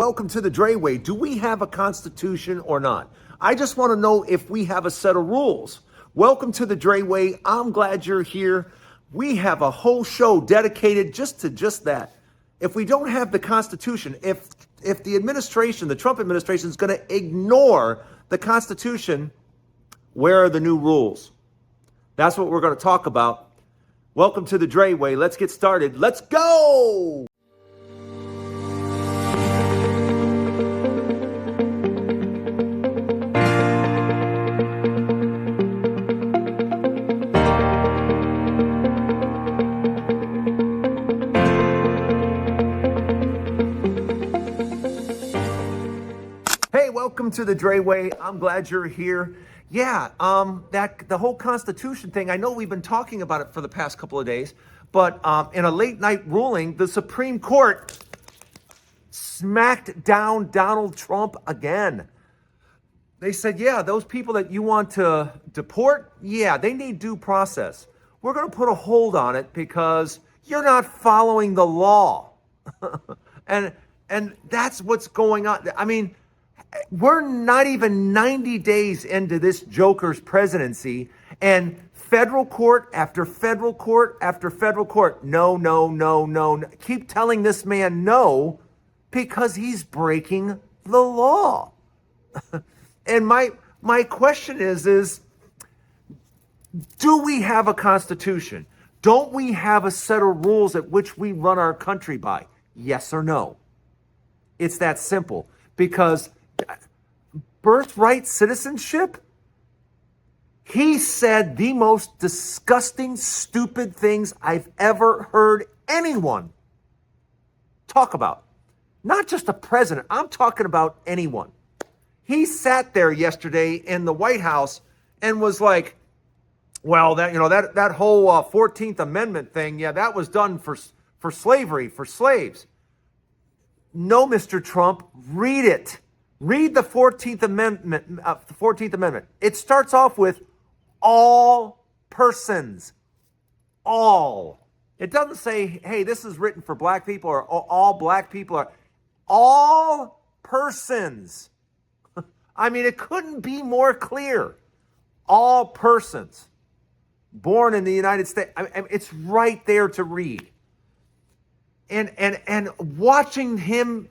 Welcome to the Dray Way. Do we have a constitution or not? I just want to know if we have a set of rules. Welcome to the Dray Way. I'm glad you're here. We have a whole show dedicated just to that. If we don't have the Constitution, if the administration, the Trump administration, is going to ignore the Constitution, where are the new rules? That's what we're going to talk about. Welcome to the Dray Way. Let's get started. Let's go! Hey, welcome to the Dray Way. I'm glad you're here. Yeah, the whole Constitution thing, I know we've been talking about it for the past couple of days, but in a late night ruling, the Supreme Court smacked down Donald Trump again. They said, yeah, those people that you want to deport, yeah, they need due process. We're going to put a hold on it because you're not following the law. and that's what's going on. I mean, we're not even 90 days into this joker's presidency, and federal court after federal court after federal court, no. Keep telling this man no because he's breaking the law. And my question is, do we have a constitution? Don't we have a set of rules at which we run our country by? Yes or no? It's that simple. Because birthright citizenship, he said the most disgusting, stupid things I've ever heard anyone talk about. Not just a president, I'm talking about anyone. He sat there yesterday in the White House and was like, well, that whole 14th Amendment thing, yeah, that was done for slavery, for slaves. No, Mr. Trump, read it. Read the 14th Amendment. It starts off with all persons. All. It doesn't say, hey, this is written for black people or all black people. Or all persons. I mean, it couldn't be more clear. All persons born in the United States. I mean, it's right there to read. And watching him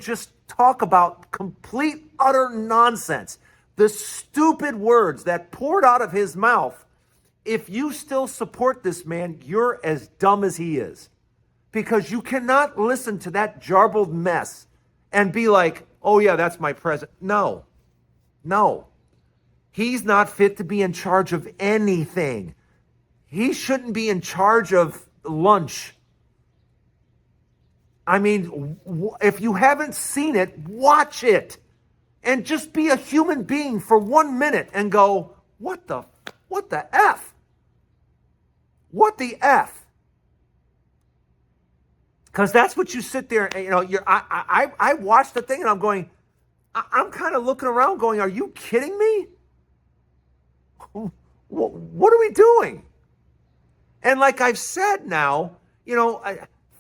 just talk about complete, utter nonsense. The stupid words that poured out of his mouth. If you still support this man, you're as dumb as he is. Because you cannot listen to that jarbled mess and be like, oh yeah, that's my president. No. He's not fit to be in charge of anything. He shouldn't be in charge of lunch. I mean, if you haven't seen it, watch it. And just be a human being for 1 minute and go, what the F? What the F? Because that's what you sit there and, I watched the thing and I'm going, I'm kind of looking around going, are you kidding me? What are we doing? And like I've said now,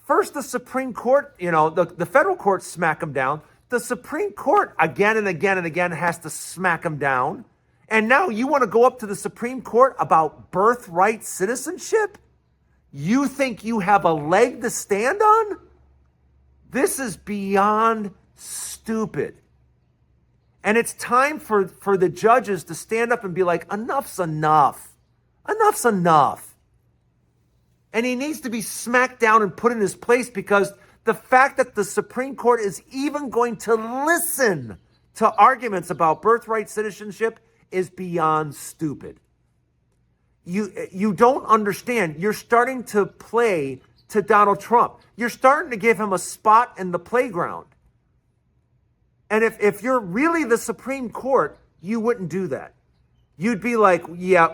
first, the Supreme Court, the federal courts smack them down. The Supreme Court again and again has to smack them down. And now you want to go up to the Supreme Court about birthright citizenship? You think you have a leg to stand on? This is beyond stupid. And it's time for the judges to stand up and be like, enough's enough. Enough's enough. And he needs to be smacked down and put in his place because the fact that the Supreme Court is even going to listen to arguments about birthright citizenship is beyond stupid. You don't understand. You're starting to play to Donald Trump. You're starting to give him a spot in the playground. And if you're really the Supreme Court, you wouldn't do that. You'd be like, yeah,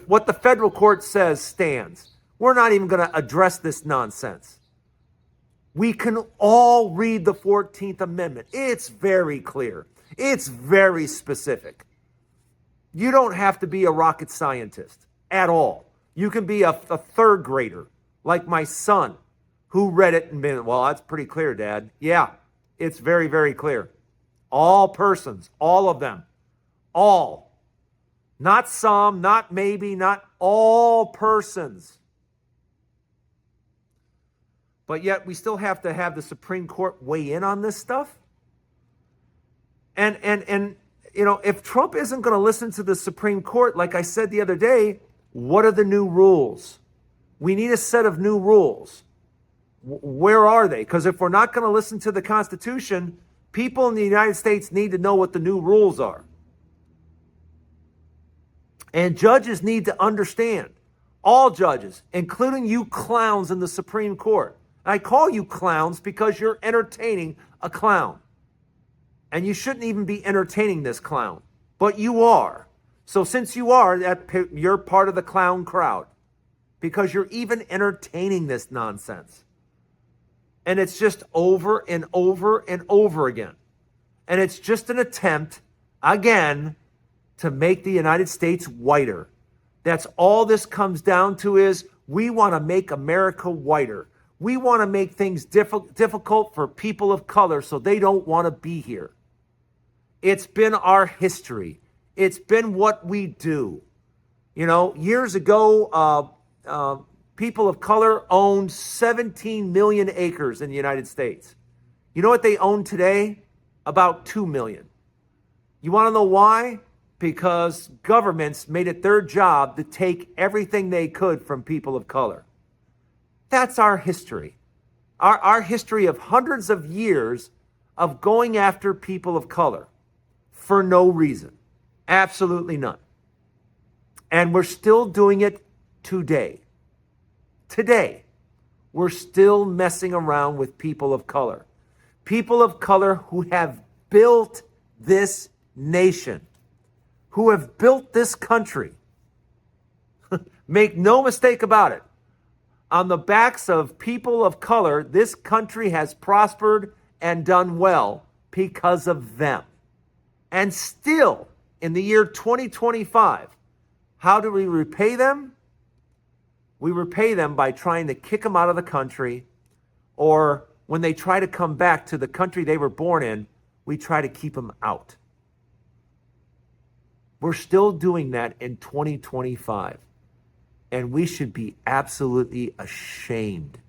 what the federal court says stands. We're not even going to address this nonsense. We can all read the 14th Amendment. It's very clear. It's very specific. You don't have to be a rocket scientist at all. You can be a third grader like my son, who read it and been, well, that's pretty clear, Dad. Yeah, it's very, very clear. All persons, all of them, all. Not some, not maybe, not all persons. But yet we still have to have the Supreme Court weigh in on this stuff. And if Trump isn't going to listen to the Supreme Court, like I said the other day, what are the new rules? We need a set of new rules. Where are they? Because if we're not going to listen to the Constitution, people in the United States need to know what the new rules are. And judges need to understand, all judges, including you clowns in the Supreme Court. I call you clowns because you're entertaining a clown. And you shouldn't even be entertaining this clown, but you are. So since you are, you're part of the clown crowd because you're even entertaining this nonsense. And it's just over and over and over again. And it's just an attempt, again, to make the United States whiter. That's all this comes down to is we want to make America whiter. We want to make things difficult for people of color so they don't want to be here. It's been our history. It's been what we do. Years ago, people of color owned 17 million acres in the United States. You know what they own today? About 2 million. You want to know why? Because governments made it their job to take everything they could from people of color. That's our history. Our history of hundreds of years of going after people of color for no reason. Absolutely none. And we're still doing it today. Today, we're still messing around with people of color. People of color who have built this nation, who have built this country. Make no mistake about it. On the backs of people of color, this country has prospered and done well because of them. And still, in the year 2025, how do we repay them? We repay them by trying to kick them out of the country, or when they try to come back to the country they were born in, we try to keep them out. We're still doing that in 2025. And we should be absolutely ashamed.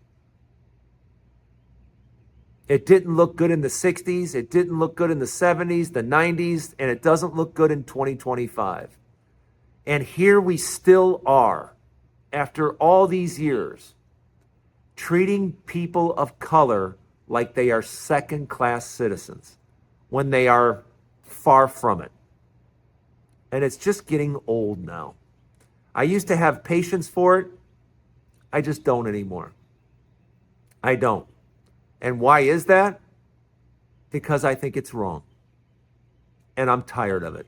It didn't look good in the 60s. It didn't look good in the 70s, the 90s, and it doesn't look good in 2025. And here we still are, after all these years, treating people of color like they are second-class citizens when they are far from it. And it's just getting old now. I used to have patience for it. I just don't anymore. I don't. And why is that? Because I think it's wrong. And I'm tired of it.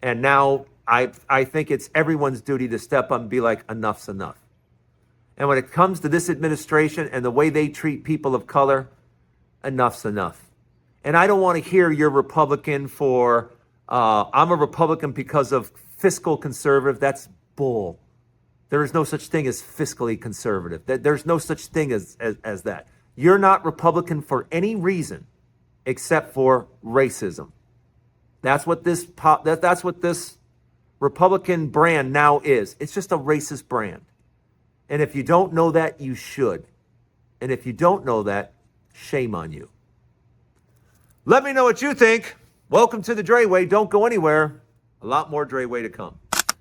And now I think it's everyone's duty to step up and be like, enough's enough. And when it comes to this administration and the way they treat people of color, enough's enough. And I don't want to hear you're Republican for, I'm a Republican because of fiscal conservative. That's bull. There is no such thing as fiscally conservative. There's no such thing as that. You're not Republican for any reason except for racism. That's what this Republican brand now is. It's just a racist brand. And if you don't know that, you should. And if you don't know that, shame on you. Let me know what you think. Welcome to the Dray Way. Don't go anywhere. A lot more Dray Way to come.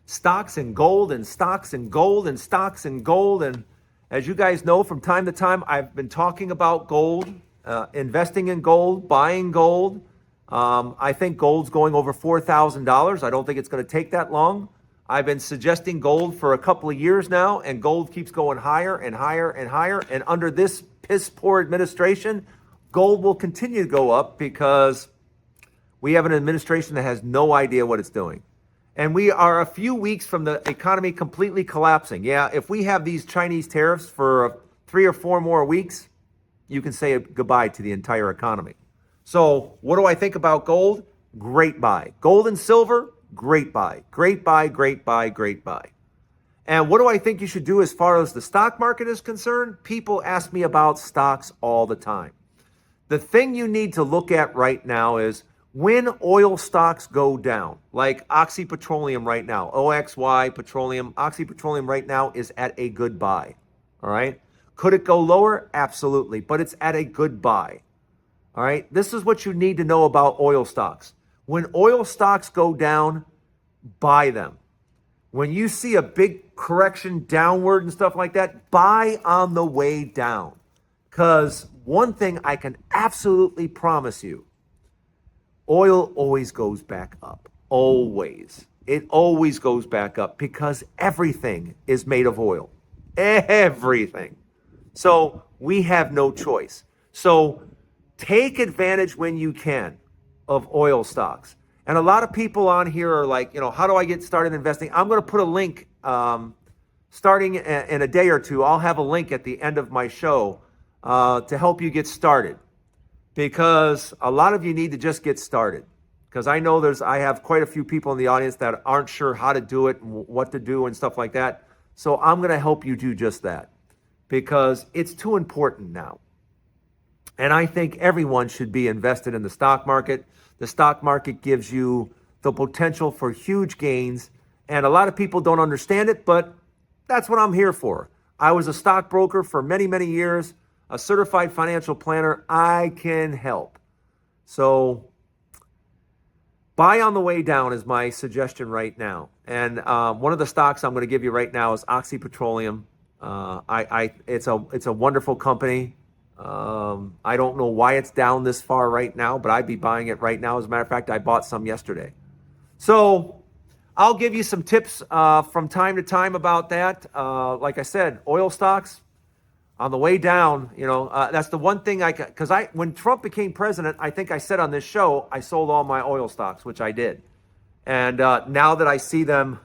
Stocks and gold and stocks and gold and stocks and gold. And as you guys know, from time to time, I've been talking about gold, investing in gold, buying gold. I think gold's going over $4,000. I don't think it's going to take that long. I've been suggesting gold for a couple of years now, and gold keeps going higher and higher and higher. And under this piss-poor administration, gold will continue to go up because we have an administration that has no idea what it's doing. And we are a few weeks from the economy completely collapsing. Yeah, if we have these Chinese tariffs for 3 or 4 more weeks, you can say goodbye to the entire economy. So what do I think about gold? Great buy. Gold and silver, great buy. Great buy, great buy, great buy. And what do I think you should do as far as the stock market is concerned? People ask me about stocks all the time. The thing you need to look at right now is when oil stocks go down, like Oxy Petroleum right now, OXY Petroleum, Oxy Petroleum right now is at a good buy. All right. Could it go lower? Absolutely. But it's at a good buy. All right. This is what you need to know about oil stocks. When oil stocks go down, buy them. When you see a big correction downward and stuff like that, buy on the way down. Because one thing I can absolutely promise you, oil always goes back up. Always. It always goes back up because everything is made of oil. Everything. So we have no choice. So take advantage when you can of oil stocks. And a lot of people on here are like, how do I get started investing? I'm going to put a link starting in a day or two. I'll have a link at the end of my show to help you get started, because a lot of you need to just get started. Because I know I have quite a few people in the audience that aren't sure how to do it and what to do and stuff like that. So I'm going to help you do just that, because it's too important now. And I think everyone should be invested in the stock market. The stock market gives you the potential for huge gains. And a lot of people don't understand it, but that's what I'm here for. I was a stockbroker for many, many years, a certified financial planner. I can help. So buy on the way down is my suggestion right now. And one of the stocks I'm going to give you right now is Oxy Petroleum. It's a wonderful company. I don't know why it's down this far right now, but I'd be buying it right now. As a matter of fact, I bought some yesterday. So I'll give you some tips from time to time about that. Like I said, oil stocks on the way down, that's the one thing because when Trump became president, I think I said on this show, I sold all my oil stocks, which I did. And now that I see them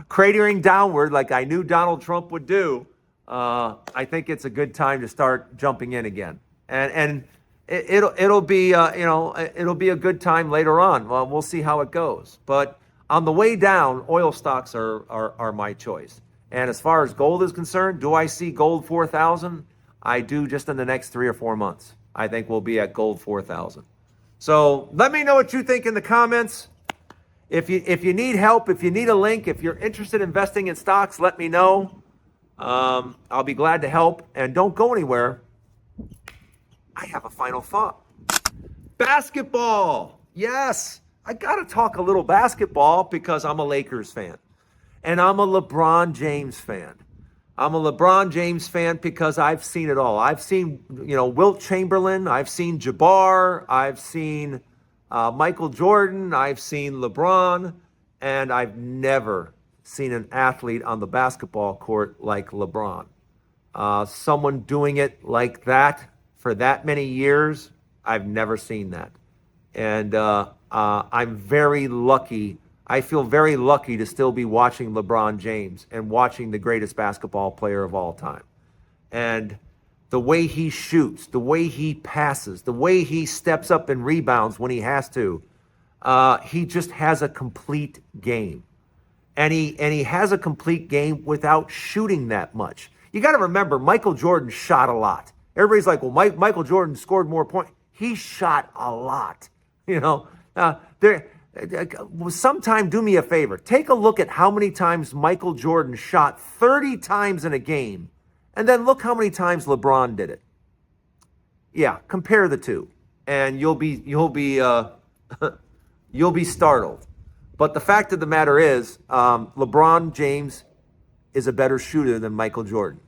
cratering downward like I knew Donald Trump would do, I think it's a good time to start jumping in again, and it'll be it'll be a good time later on. Well, we'll see how it goes. But on the way down, oil stocks are my choice. And as far as gold is concerned, do I see gold 4,000? I do, just in the next 3 or 4 months. I think we'll be at gold 4,000. So let me know what you think in the comments. If you need help, if you need a link, if you're interested in investing in stocks, let me know. I'll be glad to help. And don't go anywhere. I have a final thought. Basketball. Yes, I got to talk a little basketball because I'm a Lakers fan. And I'm a LeBron James fan. I'm a LeBron James fan because I've seen it all. I've seen, Wilt Chamberlain. I've seen Jabbar. I've seen Michael Jordan. I've seen LeBron. And I've never seen an athlete on the basketball court like LeBron. Someone doing it like that for that many years, I've never seen that. And I'm very lucky. I feel very lucky to still be watching LeBron James and watching the greatest basketball player of all time. And the way he shoots, the way he passes, the way he steps up and rebounds when he has to, he just has a complete game. And he has a complete game without shooting that much. You got to remember, Michael Jordan shot a lot. Everybody's like, well, Michael Jordan scored more points. He shot a lot. Sometime do me a favor. Take a look at how many times Michael Jordan shot 30 times in a game, and then look how many times LeBron did it. Yeah, compare the two, and you'll be you'll be startled. But the fact of the matter is, LeBron James is a better shooter than Michael Jordan.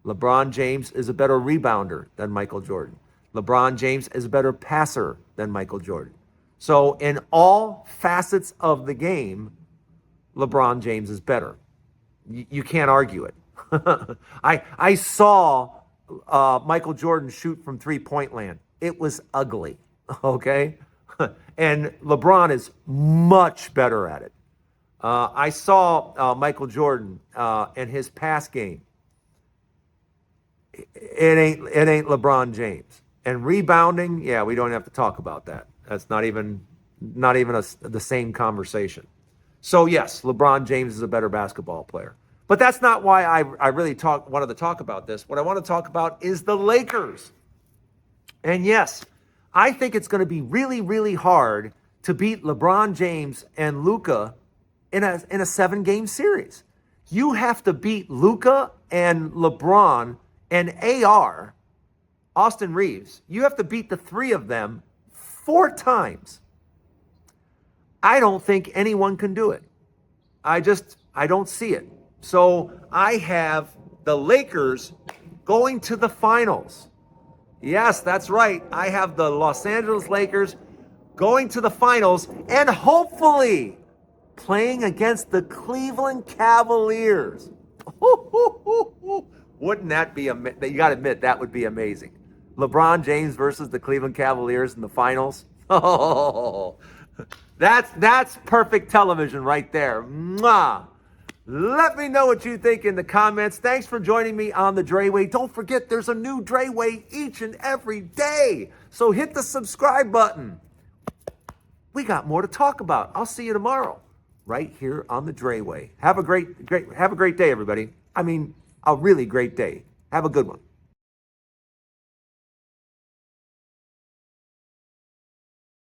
LeBron James is a better rebounder than Michael Jordan. LeBron James is a better passer than Michael Jordan. So in all facets of the game, LeBron James is better. You can't argue it. I saw Michael Jordan shoot from three-point land. It was ugly, okay? And LeBron is much better at it. I saw Michael Jordan and his pass game. It ain't LeBron James. And rebounding, yeah, we don't have to talk about that. That's not even the same conversation. So yes, LeBron James is a better basketball player. But that's not why I really wanted to talk about this. What I want to talk about is the Lakers. And yes, I think it's going to be really, really hard to beat LeBron James and Luka in a 7-game series. You have to beat Luka and LeBron and AR, Austin Reeves. You have to beat the three of them 4 times. I don't think anyone can do it. I don't see it. So I have the Lakers going to the finals. Yes, that's right. I have the Los Angeles Lakers going to the finals and hopefully playing against the Cleveland Cavaliers. Wouldn't that be amazing? You got to admit, that would be amazing. LeBron James versus the Cleveland Cavaliers in the finals. Oh, that's perfect television right there. Mwah. Let me know what you think in the comments. Thanks for joining me on the Dray Way. Don't forget, there's a new Dray Way each and every day. So hit the subscribe button. We got more to talk about. I'll see you tomorrow right here on the Dray Way. Have a great day, everybody. I mean, a really great day. Have a good one.